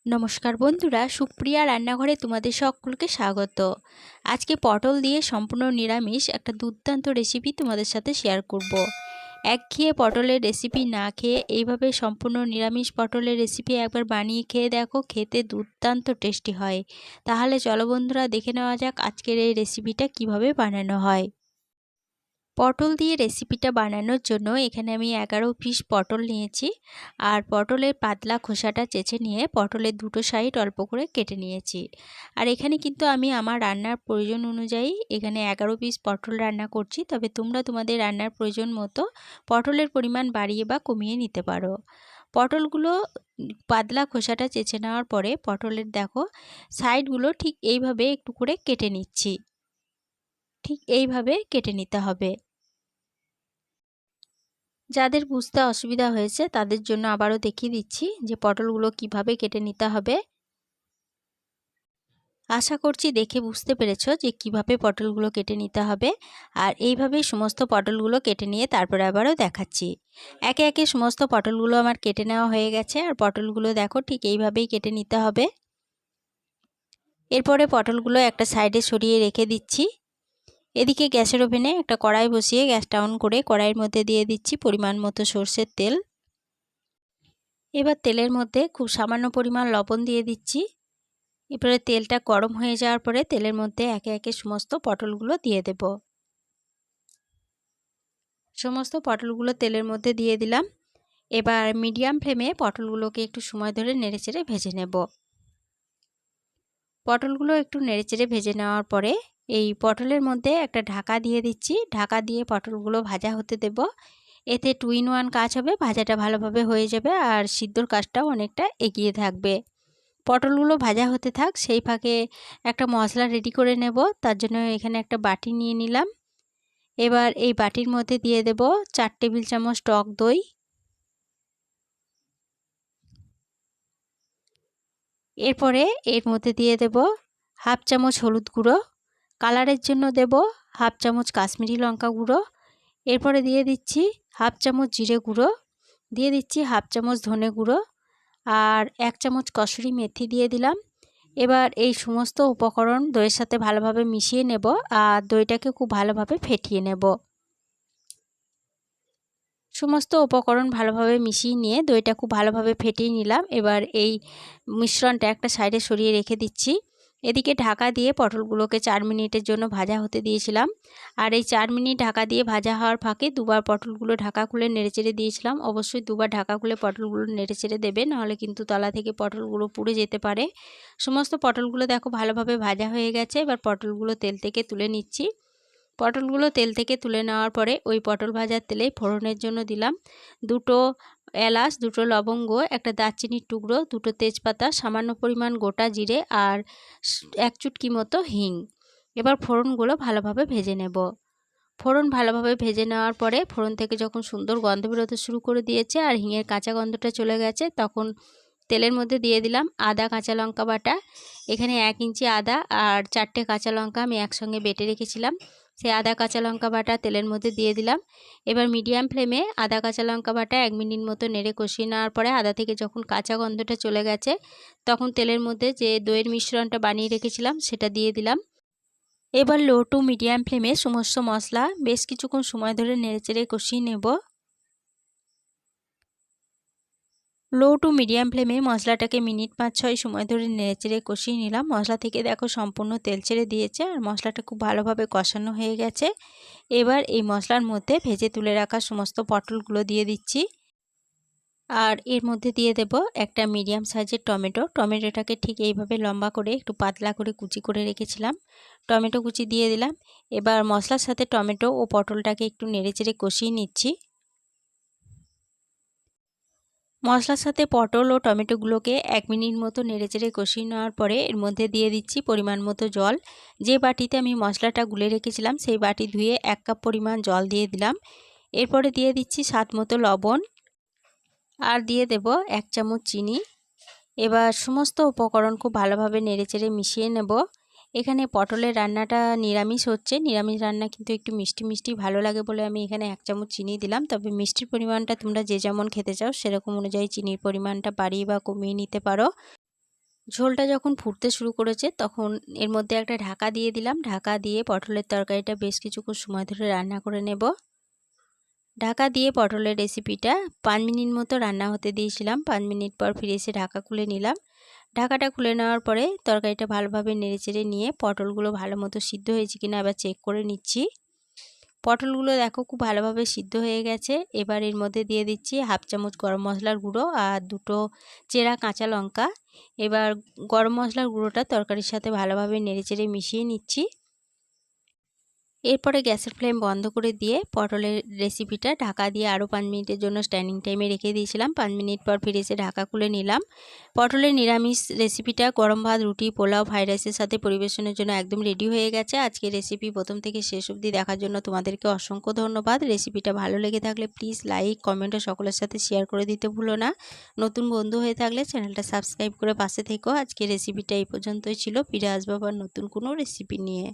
নমস্কার বন্ধুরা, সুপ্রিয়া রান্নাঘরে তোমাদের সকলকে স্বাগত। আজকে পটল দিয়ে সম্পূর্ণ নিরামিষ একটা দুর্দান্ত রেসিপি তোমাদের সাথে শেয়ার করব। একঘেয়ে পটলের রেসিপি না খেয়ে এইভাবে সম্পূর্ণ নিরামিষ পটলের রেসিপি একবার বানিয়ে খেয়ে দেখো, খেতে দুর্দান্ত টেস্টি হয়। তাহলে চলো বন্ধুরা, দেখে নেওয়া যাক আজকের এই রেসিপিটা কিভাবে বানানো হয়। পটল দিয়ে রেসিপিটা বানানোর জন্য এখানে আমি 11 পিস পটল নিয়েছি। আর পটলের পাতলা খোসাটা চেঁচে নিয়ে পটলের দুটো সাইড অল্প করে কেটে নিয়েছি। আর এখানে কিন্তু আমি আমার রান্নার প্রয়োজন অনুযায়ী এখানে 11 পিস পটল রান্না করছি, তবে তোমরা তোমাদের রান্নার প্রয়োজন মতো পটলের পরিমাণ বাড়িয়ে বা কমিয়ে নিতে পারো। পটলগুলো পাতলা খোসাটা চেঁচে নেওয়ার পরে পটলের দেখো সাইডগুলো ঠিক এইভাবে একটু করে কেটে নিচ্ছি। ঠিক এইভাবে কেটে নিতে হবে। যাদের বুঝতে অসুবিধা হয়েছে তাদের জন্য আবারও দেখিয়ে দিচ্ছি যে পটলগুলো কিভাবে কেটে নিতে হবে। আশা করছি দেখে বুঝতে পেরেছো যে কিভাবে পটলগুলো কেটে নিতে হবে। আর এইভাবেই সমস্ত পটলগুলো কেটে নিয়ে তারপরে আবারও দেখাচ্ছি। একে একে সমস্ত পটলগুলো আমার কেটে নেওয়া হয়ে গেছে। আর পটলগুলো দেখো ঠিক এইভাবেই কেটে নিতে হবে। এরপরে পটলগুলো একটা সাইডে সরিয়ে রেখে দিচ্ছি। এদিকে গ্যাসের ওভেনে একটা কড়াই বসিয়ে গ্যাসটা অন করে কড়াইয়ের মধ্যে দিয়ে দিচ্ছি পরিমাণ মতো সরষের তেল। এবার তেলের মধ্যে খুব সামান্য পরিমাণ লবণ দিয়ে দিচ্ছি। এরপরে তেলটা গরম হয়ে যাওয়ার পরে তেলের মধ্যে একে একে সমস্ত পটলগুলো দিয়ে দেব। সমস্ত পটলগুলো তেলের মধ্যে দিয়ে দিলাম। এবার মিডিয়াম ফ্লেমে পটলগুলোকে একটু সময় ধরে নেড়েচেড়ে ভেজে নেব। পটলগুলো একটু নেড়েচেড়ে ভেজে নেওয়ার পরে এই পটলের মধ্যে একটা ঢাকা দিয়ে দিচ্ছি। ঢাকা দিয়ে পটলগুলো ভাজা হতে দেব। এতে 2 in 1 কাজ হবে, ভাজাটা ভালোভাবে হয়ে যাবে আর সিদ্ধর কাজটাও অনেকটা এগিয়ে থাকবে। পটলগুলো ভাজা হতে থাক, সেই ফাঁকে একটা মশলা রেডি করে নেব। তার জন্য এখানে একটা বাটি নিয়ে নিলাম। এবার এই বাটির মধ্যে দিয়ে দেব 4 টেবিল চামচ টক দই। এরপরে এর মধ্যে দিয়ে দেব হাফ চামচ হলুদ গুঁড়ো, কালারের জন্য দেব হাফ চামচ কাশ্মীরি লঙ্কা গুঁড়ো। এরপরে দিয়ে দিচ্ছি হাফ চামচ জিরে গুঁড়ো, দিয়ে দিচ্ছি হাফ চামচ ধনে গুঁড়ো আর 1 চামচ কসুরি মেথি দিয়ে দিলাম। এবার এই সমস্ত উপকরণ দইয়ের সাথে ভালোভাবে মিশিয়ে নেব আর দইটাকে খুব ভালোভাবে ফেটিয়ে নেব। সমস্ত উপকরণ ভালোভাবে মিশিয়ে নিয়ে দইটা খুব ভালোভাবে ফেটিয়ে নিলাম। এবার এই মিশ্রণটা একটা সাইডে সরিয়ে রেখে দিচ্ছি। এদিকে ঢাকা দিয়ে পটলগুলোকে 4 মিনিটের জন্য ভাজা হতে দিয়েছিলাম। আর এই 4 মিনিট ঢাকা দিয়ে ভাজা হওয়ার ফাঁকে দুবার পটলগুলো ঢাকা খুলে নেড়েচেড়ে দিয়েছিলাম। অবশ্যই দুবার ঢাকা খুলে পটলগুলো নেড়েচেড়ে দেবে, নাহলে কিন্তু তলা থেকে পটলগুলো পুড়ে যেতে পারে। সমস্ত পটলগুলো দেখো ভালোভাবে ভাজা হয়ে গেছে। এবার পটলগুলো তেল থেকে তুলে নিচ্ছি। পটলগুলো তেল থেকে তুলে নেওয়ার পরে ওই পটল ভাজার তেলেই ফোড়নের জন্য দিলাম 2টো এলাচ, 2টো লবঙ্গ, একটা দারচিনির টুকরো, 2টো তেজপাতা, সামান্য পরিমাণ গোটা জিরে আর 1 চুটকি মতো হিং। এবার ফোড়নগুলো ভালোভাবে ভেজে নেব। ফোড়ন ভালোভাবে ভেজে নেওয়ার পরে ফোড়ন থেকে যখন সুন্দর গন্ধ বেরোতে শুরু করে দিয়েছে আর হিঙের কাঁচা গন্ধটা চলে গেছে, তখন তেলের মধ্যে দিয়ে দিলাম আদা কাঁচা লঙ্কা বাটা। এখানে 1 ইঞ্চি আদা আর 4টে কাঁচা লঙ্কা আমি একসঙ্গে বেটে রেখেছিলাম, সেই আদা কাঁচা লঙ্কা বাটা তেলের মধ্যে দিয়ে দিলাম। এবার মিডিয়াম ফ্লেমে আদা কাঁচা লঙ্কা বাটা 1 মিনিট মতো নেড়ে কষিয়ে নেওয়ার পরে আদা থেকে যখন কাঁচা গন্ধটা চলে গেছে, তখন তেলের মধ্যে যে দইয়ের মিশ্রণটা বানিয়ে রেখেছিলাম সেটা দিয়ে দিলাম। এবার লো টু মিডিয়াম ফ্লেমে সমস্ত মশলা বেশ কিছুক্ষণ সময় ধরে নেড়েচেড়ে কষিয়ে নেব। লো টু মিডিয়াম ফ্লেমে মশলাটাকে মিনিট 5-6 সময় ধরে নেড়েচেড়ে কষিয়ে নিলাম। মশলা থেকে দেখো সম্পূর্ণ তেল ছেড়ে দিয়েছে আর মশলাটা খুব ভালোভাবে কষানো হয়ে গেছে। এবার এই মশলার মধ্যে ভেজে তুলে রাখা সমস্ত পটলগুলো দিয়ে দিচ্ছি। আর এর মধ্যে দিয়ে দেব একটা মিডিয়াম সাইজের টমেটো। টমেটোটাকে ঠিক এইভাবে লম্বা করে একটু পাতলা করে কুচি করে রেখেছিলাম, টমেটো কুচি দিয়ে দিলাম। এবার মশলার সাথে টমেটো ও পটলটাকে একটু নেড়েচেড়ে কষিয়ে নিচ্ছি। মশলার সাথে পটল ও টমেটোগুলোকে 1 মিনিট মতো নেড়েচেড়ে কষিয়ে নেওয়ার পরে এর মধ্যে দিয়ে দিচ্ছি পরিমাণ মতো জল। যে বাটিতে আমি মশলাটা গুলে রেখেছিলাম সেই বাটি ধুয়ে 1 কাপ পরিমাণ জল দিয়ে দিলাম। এরপরে দিয়ে দিচ্ছি স্বাদ মতো লবণ আর দিয়ে দেব 1 চামচ চিনি। এবার সমস্ত উপকরণ খুব ভালোভাবে নেড়েচেড়ে মিশিয়ে নেব। এখানে পটলের রান্নাটা নিরামিষ হচ্ছে, নিরামিষ রান্না কিন্তু একটু মিষ্টি মিষ্টি ভালো লাগে বলে আমি এখানে 1 চামচ চিনি দিলাম। তবে মিষ্টির পরিমাণটা তোমরা যে যেমন খেতে চাও সেরকম অনুযায়ী চিনির পরিমাণটা বাড়িয়ে বা কমিয়ে নিতে পারো। ঝোলটা যখন ফুটতে শুরু করেছে তখন এর মধ্যে একটা ঢাকা দিয়ে দিলাম। ঢাকা দিয়ে পটলের তরকারিটা বেশ কিছুক্ষণ সময় ধরে রান্না করে নেব। ঢাকা দিয়ে পটলের রেসিপিটা 5 মিনিট মতো রান্না হতে দিয়েছিলাম। 5 মিনিট পর ফিরে এসে ঢাকা খুলে নিলাম। ঢাকাটা খুলে নেওয়ার পরে তরকারিটা ভালোভাবে নেড়েচেড়ে নিয়ে পটলগুলো ভালো মতো সিদ্ধ হয়েছে কিনা এবার চেক করে নিচ্ছি। পটলগুলো দেখো খুব ভালোভাবে সিদ্ধ হয়ে গেছে। এবার এর মধ্যে দিয়ে দিচ্ছি হাফ চামচ গরম মশলার গুঁড়ো আর 2টো চেরা কাঁচা লঙ্কা। এবার গরম মশলার গুঁড়োটা তরকারির সাথে ভালোভাবে নেড়েচেড়ে মিশিয়ে নিচ্ছি। এরপরে গ্যাসের ফ্লেম বন্ধ করে দিয়ে পটলের রেসিপিটা ঢাকা দিয়ে আরও 5 মিনিটের জন্য স্ট্যান্ডিং টাইমে রেখে দিয়েছিলাম। 5 মিনিট পর ফিরে এসে ঢাকা খুলে নিলাম। পটলের নিরামিষ রেসিপিটা গরম ভাত, রুটি, পোলাও, ফ্রাইড রাইসের সাথে পরিবেশনের জন্য একদম রেডি হয়ে গেছে। আজকের রেসিপি প্রথম থেকে শেষ অবধি দেখার জন্য তোমাদেরকে অসংখ্য ধন্যবাদ। রেসিপিটা ভালো লেগে থাকলে প্লিজ লাইক, কমেন্ট ও সকলের সাথে শেয়ার করে দিতে ভুলো না। নতুন বন্ধু হয়ে থাকলে চ্যানেলটা সাবস্ক্রাইব করে পাশে থেকো। আজকের রেসিপিটা এই পর্যন্তই ছিল। ফিরে আসবো আবার নতুন কোনো রেসিপি নিয়ে।